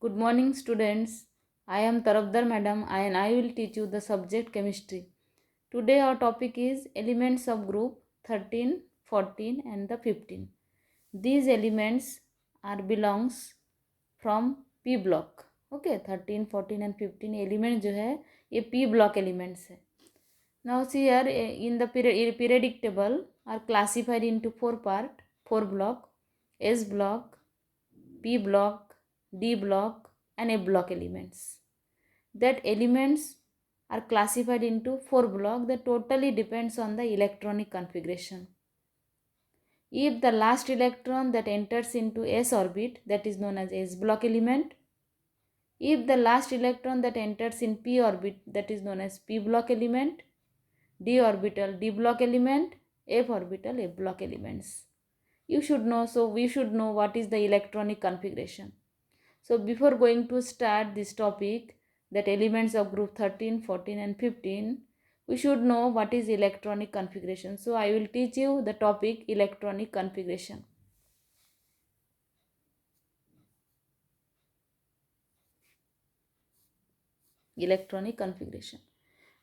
Good morning, students. I am Tarabdar Madam and I will teach you the subject chemistry. Today our topic is elements of group 13, 14 and the 15. These elements are belongs from P block. Okay, 13, 14 and 15 element जो है ये P block elements है. Now see here in the periodic table are classified into four block, S block, P block, D block and A block elements. That elements are classified into four blocks that totally depends on the electronic configuration. If the last electron that enters into S orbit, that is known as S block element. If the last electron that enters in P orbit, that is known as P block element. D orbital D block element, F orbital F block elements. You should know, so we should know what is the electronic configuration. So before going to start this topic, that elements of group 13, 14 and 15, we should know what is electronic configuration. So I will teach you the topic electronic configuration. Electronic configuration.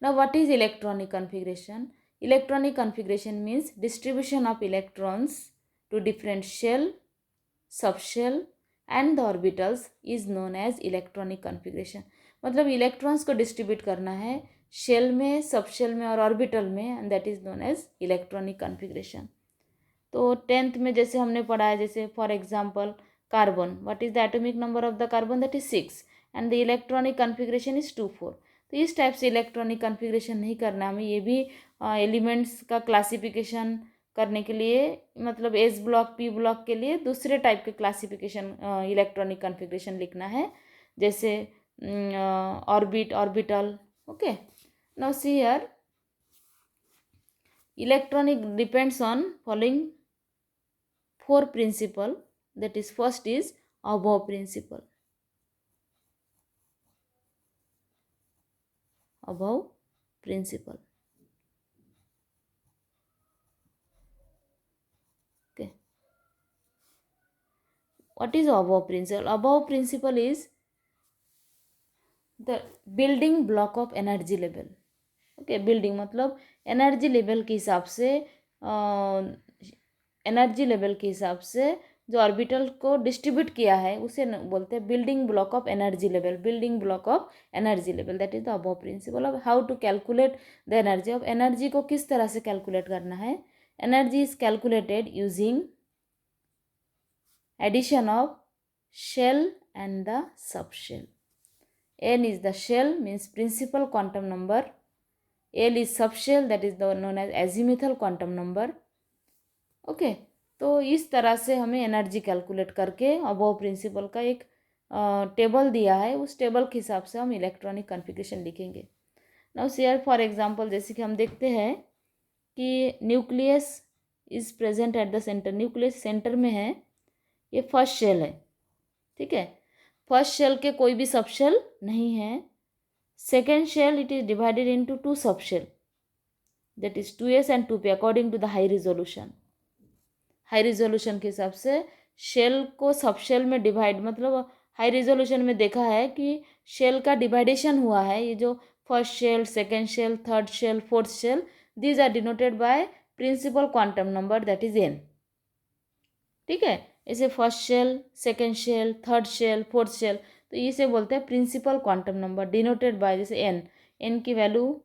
Now what is electronic configuration? Electronic configuration means distribution of electrons to different shell, subshell and the orbitals is known as electronic configuration. मतलब electrons को distribute करना है shell में, subshell में और orbital में and that is known as electronic configuration. तो 10th में जैसे हमने पढ़ा है, जैसे for example carbon, what is the atomic number of the carbon, that is 6 and the electronic configuration is 2,4. तो इस टाइप से इलेक्ट्रॉनिक कॉन्फ़िगरेशन नहीं करना हमें. ये भी एलिमेंट्स का क्लासिफिकेशन करने के लिए, मतलब एस ब्लॉक पी ब्लॉक के लिए दूसरे टाइप के क्लासिफिकेशन इलेक्ट्रॉनिक कॉन्फ़िगरेशन लिखना है, जैसे orbit, orbital. Okay, now see here electronic depends on following four principle, that is first is above principle. Above principle. Okay, what is above principle? Above principle is the building block of energy level. Okay, building मतलब energy level के हिसाब से, energy level के हिसाब से जो orbital को distribute किया है उसे बोलते हैं building block of energy level. Building block of energy level, that is the Aufbau principle of how to calculate the energy of. Energy को किस तरह से कैलकुलेट करना है? Energy is calculated using addition of shell and the sub shell. n is the shell means principal quantum number, L is subshell that is the known as azimuthal quantum number. Okay, तो इस तरह से हमें energy calculate करके above principle का एक table दिया है, उस टेबल के हिसाब से हम इलेक्ट्रॉनिक कॉन्फ़िगरेशन लिखेंगे. नाउ शेयर फॉर एग्जांपल, जैसे कि हम देखते हैं कि nucleus is present at the centre. Nucleus centre में है, ये फर्स्ट शेल है. ठीक है, फर्स्ट शेल के कोई भी सब शेल नहीं है. Second shell it is divided into two sub shell, that is 2s and 2p according to the high resolution. High resolution के हिसाब से शेल को सब शेल में डिवाइड, मतलब हाई रिजोल्यूशन में देखा है कि शेल का डिवाइडेशन हुआ है. ये जो first shell, second shell, third shell, fourth shell, these are denoted by principal quantum number that is n. ठीक है, ऐसे first shell, second shell, third shell, fourth shell, तो इसे बोलते हैं principal quantum number denoted by जैसे n. n की value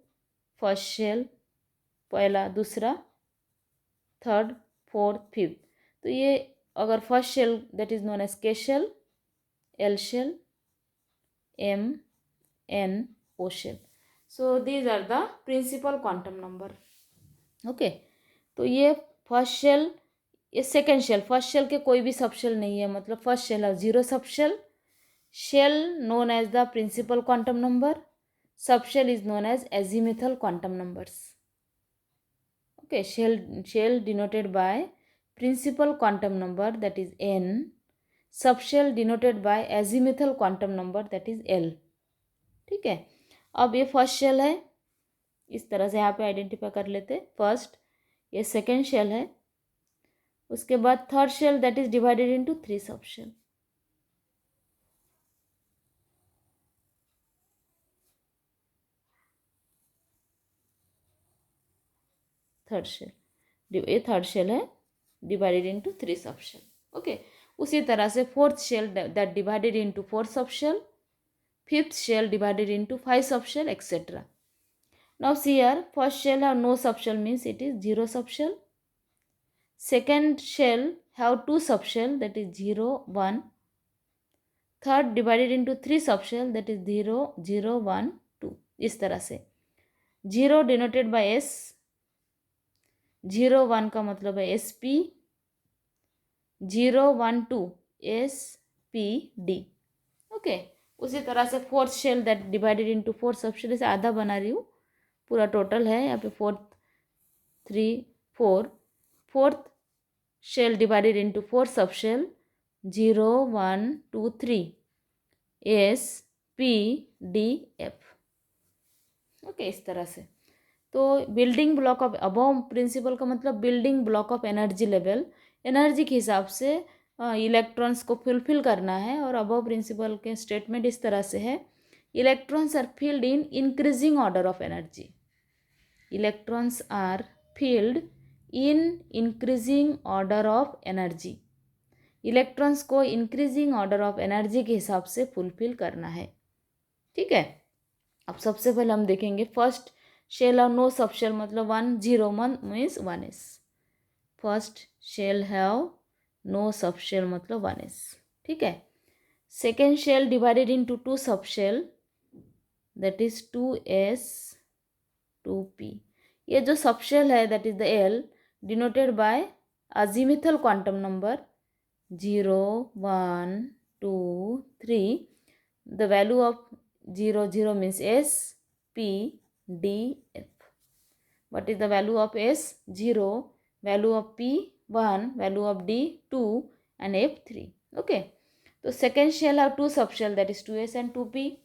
first shell, पहला, दूसरा, थर्ड, फोर्थ, फिफ्थ. तो ये अगर first shell that is known as K shell, L shell, M, N, O shell. So these are the principal quantum number. Okay, तो ये first shell, ये second shell. First shell के कोई भी sub shell नहीं है, मतलब फर्स्ट शेल है zero sub shell. Shell known as the principal quantum number, sub shell is known as azimuthal quantum numbers. Okay, shell denoted by principal quantum number that is n, subshell denoted by azimuthal quantum number that is l. ठीक है, अब ये first shell है, इस तरह से यहाँ पे आइडेंटिफाई कर लेते. फर्स्ट, ये सेकेंड शेल है, उसके बाद third shell that is divided into 3 sub shell. Third shell, ये थर्ड शेल है, divided into 3 sub shell. Okay, उसी तरह से fourth shell that divided into 4 sub shell, fifth shell divided into 5 sub shell, etcetera. Now see here, first shell have no subshell means it is 0 subshell. Second shell have 2 subshell, that is 0, 1. Third divided into 3 subshell, that is 0, 0, 1, 2. इस तरह से 0 denoted by S, 0, 1 का मतलब है SP, 0, 1, 2 SPD. Okay, उसी तरह से fourth shell that divided into 4 subshell, इसे आधा बना रही हूँ, पूरा टोटल है यहाँ पे 4, 3, 4. Fourth shell divided into 4 subshell, 0, 1, 2, 3 SPD. Okay, इस तरह से. तो building block of aufbau principle का मतलब building block of energy level, energy के हिसाब से इलेक्ट्रॉन्स को फुलफिल करना है. और अबव प्रिंसिपल के स्टेटमेंट इस तरह से है, electrons are filled in increasing order of energy. Electrons are filled in increasing order of energy. Electrons को इंक्रीजिंग ऑर्डर ऑफ एनर्जी के हिसाब से फुलफिल करना है. ठीक है, अब सबसे पहले हम देखेंगे फर्स्ट शेल और नो सबशेल मतलब 1, 0, 1 means 1s. First shell have no subshell मतलब 1s. ठीक है. Second shell divided into 2 subshell, that is 2s, 2p. ये जो सबशेल है that is the L denoted by azimuthal quantum number 0, 1, 2, 3. The value of 0, 0 means S, P, D, F. What is the value of S? 0, value of P 1, value of D 2 and F 3. Okay. So second shell have 2 subshell, that is 2S and 2P.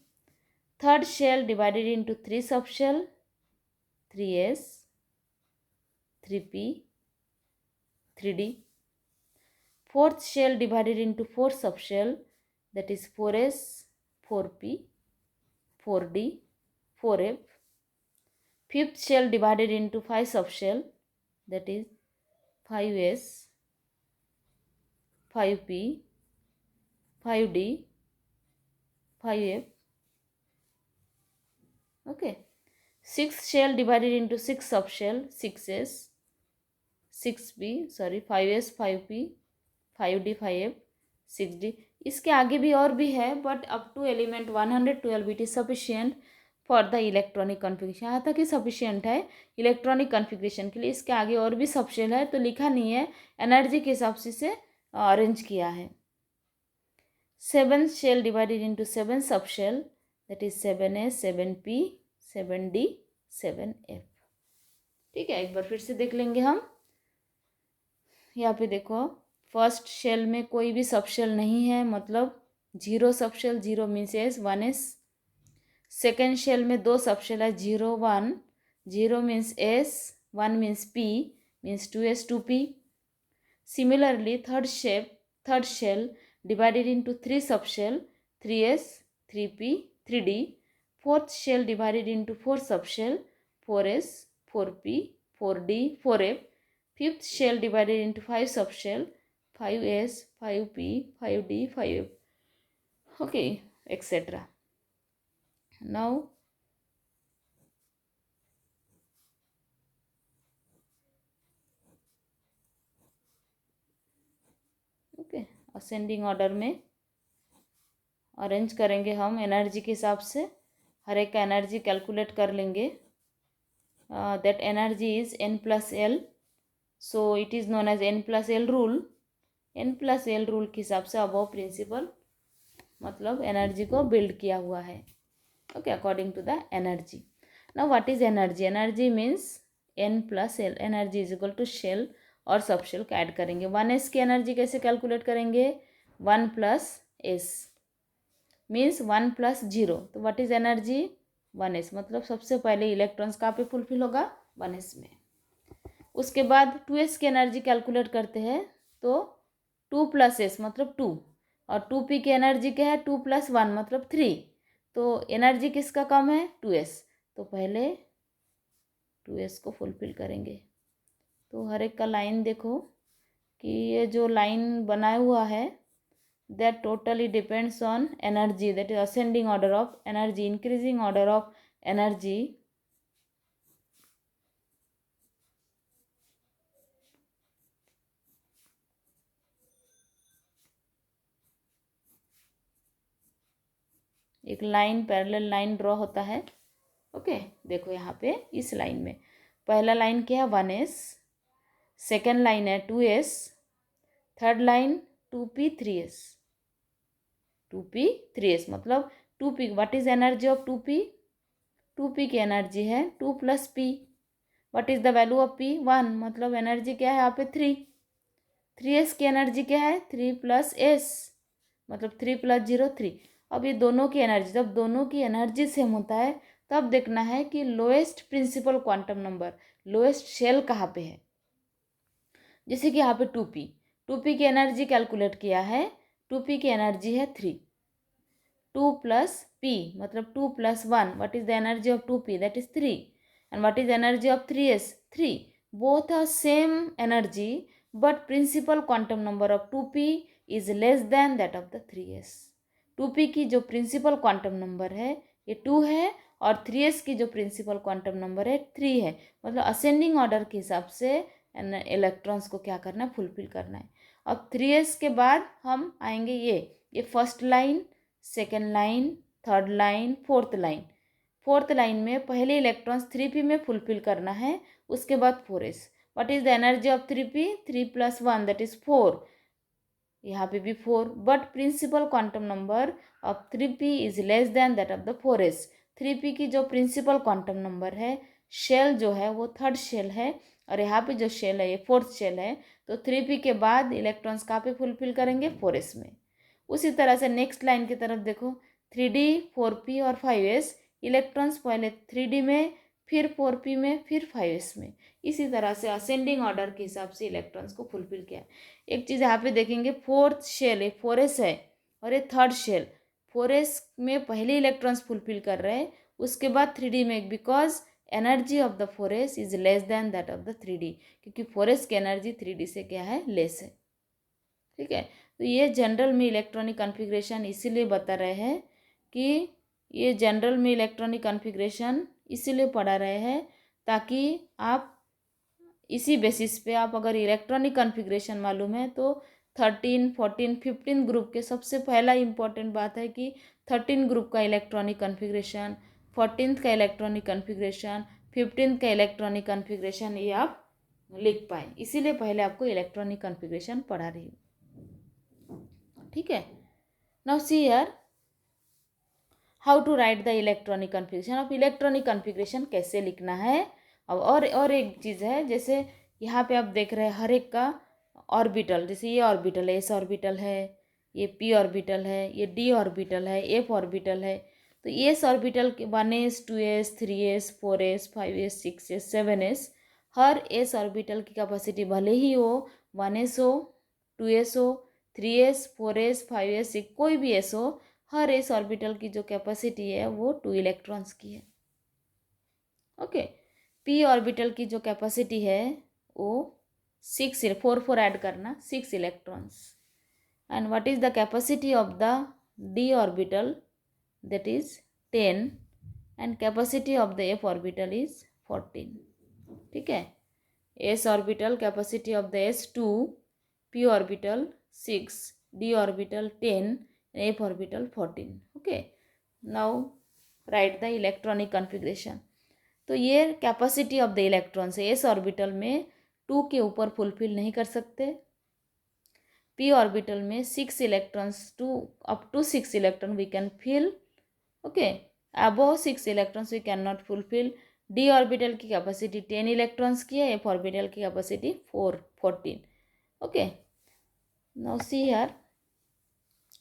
Third shell divided into 3 subshell, 3S, 3P, 3D. Fourth shell divided into 4 subshell, that is 4S, 4P, 4D, 4F. Fifth shell divided into 5 subshell, that is 5S, 5P, 5D, 5F. Okay. Sixth shell divided into 6 subshell, 6S, 6P, 5S, 5P, 5D, 5F, 6D. इसके आगे भी और भी है, but up to element 112 it is sufficient for the electronic configuration. यहाँ तक ही sufficient है इलेक्ट्रॉनिक कॉन्फ़िगरेशन के लिए. इसके आगे और भी सबशेल है तो लिखा नहीं है, एनर्जी के हिसाब से इसे अरेंज किया है. 7 shell divided into 7 subshell, that is 7S, 7P, 7D, 7F. ठीक है, एक बार फिर से देख लेंगे हम. यहाँ पे देखो, फर्स्ट शेल में कोई भी सबशेल नहीं है मतलब 0 subshell, 0 means S, 1S. Second shell में 2 सबशेल है, 0, 1, 0 means S, 1 means P, means 2S, 2P. Similarly, third shell divided into 3 subshell, 3S, 3P, 3D. Fourth shell divided into 4 subshell, 4S, 4P, 4D, 4F. Fifth shell divided into 5 subshell, 5S, 5P, 5D, 5F. Okay, etc. Now okay, ascending order में arrange करेंगे हम energy के हिसाब से. हर एक का energy calculate कर लेंगे. That energy is N+L. So it is known as N+L rule. N+L rule के हिसाब से अबव प्रिंसिपल मतलब एनर्जी को बिल्ड किया हुआ है. Okay, according to the energy. Now what is energy? Energy means N+L. Energy is equal to shell और subshell को ऐड करेंगे. 1S की एनर्जी कैसे कैलकुलेट करेंगे? 1 + S मीन्स 1 + 0. तो व्हाट इज एनर्जी? 1S. मतलब सबसे पहले इलेक्ट्रॉन्स कहाँ पे फुलफिल होगा? 1S में. उसके बाद 2S की एनर्जी कैलकुलेट करते हैं तो 2 + S मतलब 2. और 2P की एनर्जी क्या है? 2 + 1 मतलब 3. तो एनर्जी किसका कम है? 2S. तो पहले 2S को फुलफिल करेंगे. तो हर एक का लाइन देखो कि ये जो लाइन बनाया हुआ है that totally depends on energy, that is ascending order of energy, increasing order of energy. एक लाइन पैरेलल लाइन ड्रॉ होता है। ओके देखो यहाँ पे इस लाइन में पहला लाइन क्या है 1s, सेकेंड लाइन है 2s, third line 2p 3s, 2p 3s मतलब 2p what is energy of 2p, 2p की एनर्जी है 2 + p, what is the value of p 1 मतलब एनर्जी क्या है यहाँ पे 3, 3s की एनर्जी क्या है 3 + s मतलब 3 + 0 3। अब ये दोनों की एनर्जी, जब दोनों की एनर्जी सेम होता है तब देखना है कि lowest principal quantum number, lowest shell कहाँ पे है। जैसे कि यहाँ पे 2p, 2p की एनर्जी कैलकुलेट किया है, 2p की एनर्जी है 3, 2 + p मतलब 2 + 1 what is the energy of 2p that is 3 and what is energy of 3s 3, both are same energy but principal quantum number of 2p is less than that of the 3s। 2p की जो principal quantum number है ये 2 है और 3s की जो principal quantum number है 3 है, मतलब असेंडिंग ऑर्डर के हिसाब से इलेक्ट्रॉन्स को क्या करना है फुलफिल करना है। अब 3s के बाद हम आएंगे ये first line, second line, third line, fourth line. Fourth line में पहले इलेक्ट्रॉन्स 3p में फुलफिल करना है, उसके बाद 4s। What is the energy of 3p 3 + 1 that is 4, यहाँ पे भी 4 but principal quantum number of 3p is less than that of the 4s। 3p की जो प्रिंसिपल क्वांटम नंबर है, शेल जो है वो थर्ड शेल है और यहाँ पे जो शेल है ये फोर्थ शेल है, तो 3p के बाद इलेक्ट्रॉन्स कहाँ पे फुलफिल करेंगे 4s में। उसी तरह से नेक्स्ट लाइन की तरफ देखो 3d 4p और 5s, इलेक्ट्रॉन्स पहले 3d में फिर 4p में फिर 5s में, इसी तरह से असेंडिंग ऑर्डर के हिसाब से इलेक्ट्रॉन्स को फुलफिल किया। एक चीज़ यहाँ पे देखेंगे फोर्थ शेल एक 4s है और ये थर्ड शेल, 4s में पहले इलेक्ट्रॉन्स फुलफिल कर रहे हैं उसके बाद 3d में, because energy of the 4s is less than that of the 3d, क्योंकि 4s की एनर्जी 3d से क्या है लेस है। ठीक है, तो ये जनरल में इलेक्ट्रॉनिक कॉन्फ़िगरेशन इसीलिए बता रहे हैं कि ये जनरल में इलेक्ट्रॉनिक कॉन्फ़िगरेशन इसीलिए पढ़ा रहे हैं ताकि आप इसी बेसिस पे आप अगर इलेक्ट्रॉनिक कॉन्फ़िगरेशन मालूम है तो 13 14 15 ग्रुप के सबसे पहला इम्पॉर्टेंट बात है कि 13 ग्रुप का इलेक्ट्रॉनिक कॉन्फ़िगरेशन, 14th का इलेक्ट्रॉनिक कॉन्फ़िगरेशन, 15th का इलेक्ट्रॉनिक कॉन्फ़िगरेशन ये आप लिख पाए, इसीलिए पहले आपको इलेक्ट्रॉनिक कॉन्फ़िगरेशन पढ़ा रही हूँ। ठीक है, now see here how to write the electronic configuration. अब इलेक्ट्रॉनिक कॉन्फ़िगरेशन कैसे लिखना है। अब और एक चीज़ है, जैसे यहाँ पे आप देख रहे हैं हर एक का ऑर्बिटल, जैसे ये ऑर्बिटल है, एस ऑर्बिटल है, ये पी ऑर्बिटल है, ये डी ऑर्बिटल है, एफ ऑर्बिटल है। तो एस ऑर्बिटल के 1s 2s 3s 4s 5s 6s 7s, her ass orbital की कैपेसिटी भले ही हो 1s हो 2s हो 3s 4s 5s 6 कोई भी एस हो, हर एस ऑर्बिटल की जो कैपेसिटी है वो 2 इलेक्ट्रॉन्स की है। ओके, पी ऑर्बिटल की जो कैपेसिटी है वो 6 4 4 ऐड करना 6 electrons. And what is the capacity of the D orbital that is 10 and capacity of the F orbital is 14। ठीक है, S orbital capacity of the S 2, P orbital 6, D orbital 10, F orbital 14। Okay, now right the electronic configuration. तो ये capacity of the electrons है, S orbital में 2 के ऊपर fulfil नहीं कर सकते, पी ऑर्बिटल में 6 electrons to up to 6 electron we can fill. Okay, above 6 electrons we can not fulfil. D orbital की कैपेसिटी 10 इलेक्ट्रॉन्स की है, एफ ऑर्बिटल की capacity 14। Okay, now see here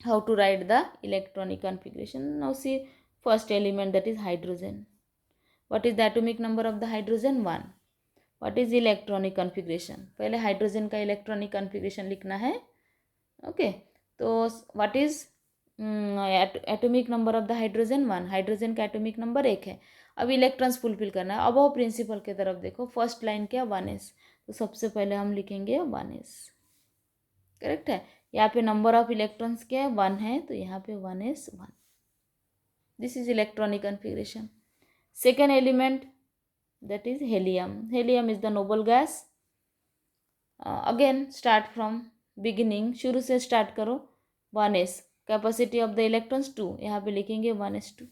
how to write the electronic configuration. Now see first element that is hydrogen. What is the atomic number of the hydrogen 1. What is electronic configuration, पहले hydrogen का electronic configuration लिखना है। Okay, तो what is atomic number of the hydrogen 1, hydrogen का atomic number 1 है। अब electrons fulfil करना है, अबव प्रिंसिपल के तरफ देखो, फर्स्ट लाइन क्या 1s, तो सबसे पहले हम लिखेंगे 1s। करेक्ट है। यहाँ पे नंबर ऑफ इलेक्ट्रॉन्स क्या है, 1 है, तो यहाँ पे 1s1। This is electronic configuration. Second element that is helium. Helium is the noble gas. Again start from beginning, शुरू से start करो। 1s capacity of the electrons 2, यहाँ पे लिखेंगे 1s2।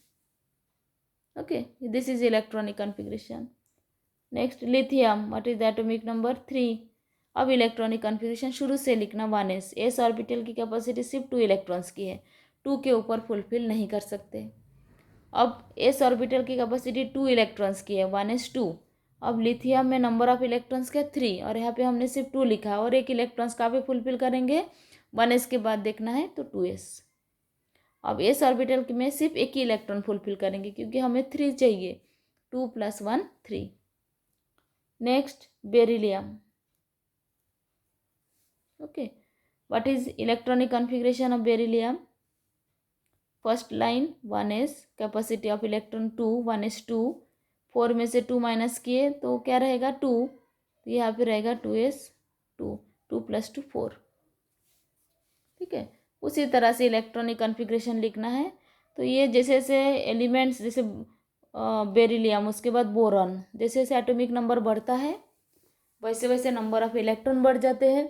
Okay, this is electronic configuration. Next lithium, what is the atomic number 3। अब electronic configuration शुरू से लिखना 1s। एस ऑर्बिटल की कैपेसिटी सिर्फ 2 इलेक्ट्रॉन्स की है, 2 के ऊपर फुलफिल नहीं कर सकते। अब एस ऑर्बिटल की कैपेसिटी 2 इलेक्ट्रॉन्स की है, 1s2। अब लिथियम में नंबर ऑफ इलेक्ट्रॉन्स के 3, और यहाँ पे हमने सिर्फ 2 लिखा है, और एक इलेक्ट्रॉन्स कहाँ पे फुलफिल करेंगे, 1s के बाद देखना है तो 2s। अब एस ऑर्बिटल में सिर्फ एक ही इलेक्ट्रॉन फुलफिल करेंगे क्योंकि हमें 3 चाहिए, 2 + 1 3। Next beryllium. Okay, what is electronic configuration of beryllium. First line 1s, capacity of electron 2, 1s2। 4 में से 2 माइनस किए तो क्या रहेगा 2, तो यहाँ पे रहेगा 2s2, 2 + 2 4। ठीक है, उसी तरह से इलेक्ट्रॉनिक कॉन्फ़िगरेशन लिखना है। तो ये जैसे जैसे एलिमेंट्स, जैसे बेरिलियम, उसके बाद बोरॉन, जैसे जैसे एटॉमिक नंबर बढ़ता है वैसे वैसे नंबर ऑफ इलेक्ट्रॉन बढ़ जाते हैं।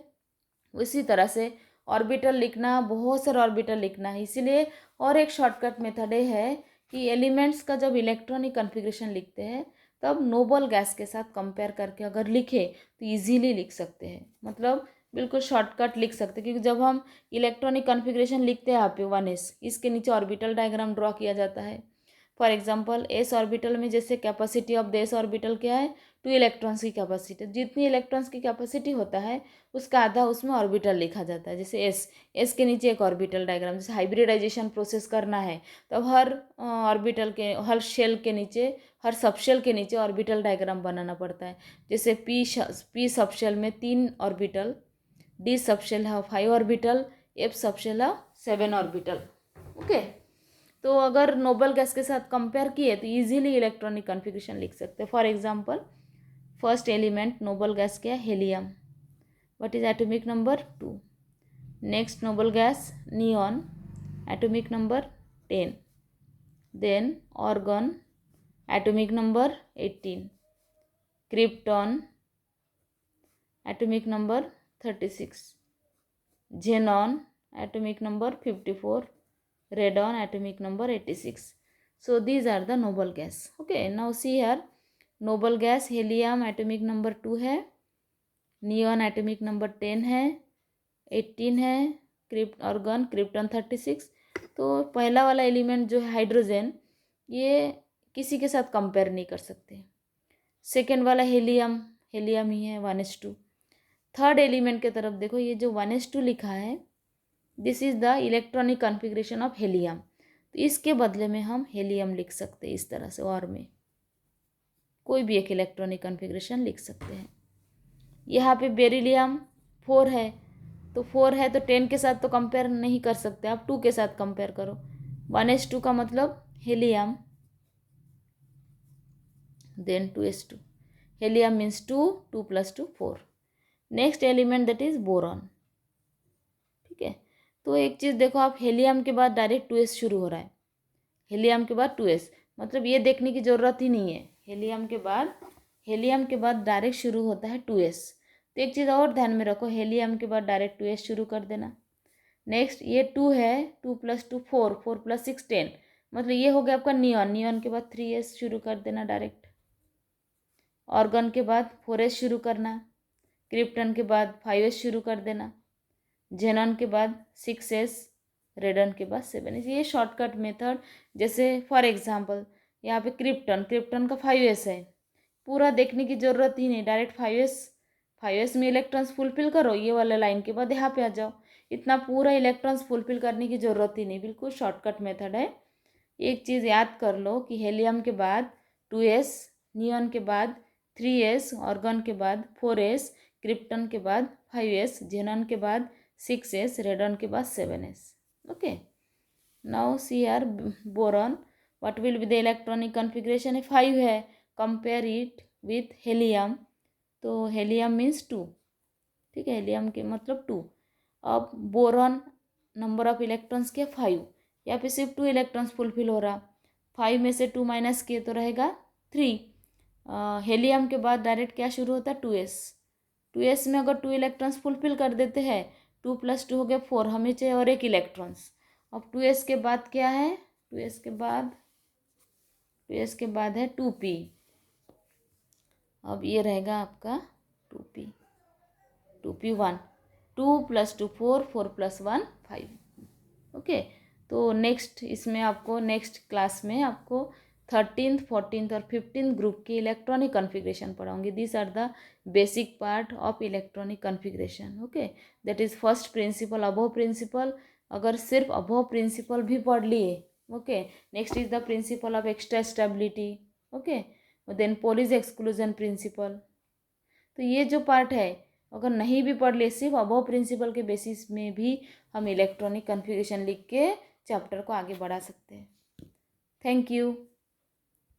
उसी तरह से ऑर्बिटल लिखना, बहुत सारे ऑर्बिटल लिखना है। इसीलिए और एक शॉर्टकट मेथड है कि एलिमेंट्स का जब इलेक्ट्रॉनिक कॉन्फ़िगरेशन लिखते हैं तब नोबल गैस के साथ कंपेयर करके अगर लिखे तो इजीली लिख सकते हैं, मतलब बिल्कुल शॉर्टकट लिख सकते हैं। क्योंकि जब हम इलेक्ट्रॉनिक कॉन्फ़िगरेशन लिखते हैं यहाँ पे 1s, इसके नीचे ऑर्बिटल डायग्राम ड्रॉ किया जाता है। फॉर एग्जांपल एस ऑर्बिटल में जैसे capacity of the S orbital क्या है, 2 इलेक्ट्रॉन्स की कैपेसिटी। जितनी इलेक्ट्रॉन्स की कैपेसिटी होता है उसका आधा उसमें ऑर्बिटल लिखा जाता है। जैसे एस के नीचे एक ऑर्बिटल डायग्राम, जैसे हाइब्रिडाइजेशन प्रोसेस करना है तब हर ऑर्बिटल के, हर शेल के नीचे, हर सबशेल के नीचे ऑर्बिटल डायग्राम बनाना पड़ता है। जैसे पी सबशेल में 3 ऑर्बिटल, डी सबशेल है 5 ऑर्बिटल, एफ सबशेल है 7 ऑर्बिटल। ओके, तो अगर नोबल गैस के साथ कंपेयर किए तो इजीली इलेक्ट्रॉनिक कॉन्फ़िगरेशन लिख सकते हैं। For example first element noble gas क्या है, helium, what is atomic number 2। Next noble gas neon, atomic number 10। Then argon, atomic number 18। Krypton, atomic number 36। xenon, atomic number 54. Radon, atomic number 86. So these are the noble gas. Okay, now see here, noble gas helium atomic number 2 है, neon atomic number 10 है, 18 है, organ krypton 36। तो पहला वाला element जो है hydrogen, ये किसी के साथ कंपेयर नहीं कर सकते। सेकेंड वाला हेलियम, हेलियम ही है 1s2। थर्ड एलिमेंट के तरफ देखो, ये जो 1s2 लिखा है this is the electronic configuration of helium. तो इसके बदले में हम हेलियम लिख सकते हैं इस तरह से, और में कोई भी एक इलेक्ट्रॉनिक कॉन्फ़िगरेशन लिख सकते हैं। यहाँ पे बेरिलियम 4 है, तो 4 है तो 10 के साथ तो कंपेयर नहीं कर सकते, आप 2 के साथ कंपेयर करो। 1s2 का मतलब helium, then 2s2। Helium means 2, 2 + 2 4। Next element that is boron. ठीक है, तो एक चीज़ देखो आप, हेलियम के बाद डायरेक्ट 2s शुरू हो रहा है, हेलियम के बाद 2s, मतलब ये देखने की ज़रूरत ही नहीं है। हेलियम के बाद डायरेक्ट शुरू होता है 2s। तो एक चीज़ और ध्यान में रखो, हेलियम के बाद डायरेक्ट 2s शुरू कर देना। नेक्स्ट ये 2 है, 2 + 2 4, 4 + 6 10, मतलब ये हो गया आपका नियॉन, नियॉन के बाद 3s शुरू कर देना डायरेक्ट। ऑर्गन के बाद 4s शुरू करना, क्रिप्टन के बाद 5s शुरू कर देना, जेनॉन के बाद 6s, रेडन के बाद 7s। ये शॉर्टकट मेथड। जैसे फॉर एग्जांपल यहाँ पे क्रिप्टन का 5s है, पूरा देखने की ज़रूरत ही नहीं, डायरेक्ट 5s में इलेक्ट्रॉन्स फुलफिल करो, ये वाला लाइन के बाद यहाँ पे आ जाओ। इतना पूरा इलेक्ट्रॉन्स फुलफिल करने की ज़रूरत ही नहीं, बिल्कुल शॉर्टकट मेथड है। एक चीज़ याद कर लो कि हेलियम के बाद 2s, नियॉन के बाद 3s, ऑर्गन के बाद 4s, क्रिप्टन के बाद 5s, जेनॉन के बाद 6s, रेडन के बाद 7s। Okay, now see are boron, what will be the electronic configuration है, 5 है, कंपेयर इट विथ हेलियम। तो हेलियम मीन्स 2, ठीक है, हेलियम के मतलब 2। अब बोरॉन नंबर ऑफ इलेक्ट्रॉन्स के 5, यहाँ पे सिर्फ 2 इलेक्ट्रॉन्स फुलफिल हो रहा, 5 में से 2 माइनस किए तो रहेगा 3। हेलियम के बाद डायरेक्ट क्या शुरू होता है, 2s। 2s में अगर 2 इलेक्ट्रॉन्स फुलफिल कर देते हैं, 2 + 2 हो गया 4, हमें चाहिए और 1 इलेक्ट्रॉन्स। अब 2s के बाद क्या है, 2s के बाद है 2p। अब ये रहेगा आपका 2p, 2p1, 2 + 2 4, 4 + 1 5। ओके, तो नेक्स्ट इसमें आपको नेक्स्ट क्लास में आपको 13th 14th और 15th ग्रुप की इलेक्ट्रॉनिक कॉन्फ़िगरेशन पढ़ाऊंगी। This are the basic part of electronic configuration. Okay, that is first principle, Aufbau principle. अगर सिर्फ अबोव प्रिंसिपल भी पढ़ लिए, okay, next is the principle of extra stability, okay, then Pauli's exclusion principle. तो ये जो part है अगर नहीं भी पढ़ ले, सिर्फ अबव प्रिंसिपल के बेसिस में भी हम इलेक्ट्रॉनिक कन्फिग्रेशन लिख के चैप्टर को आगे बढ़ा सकते हैं। Thank you.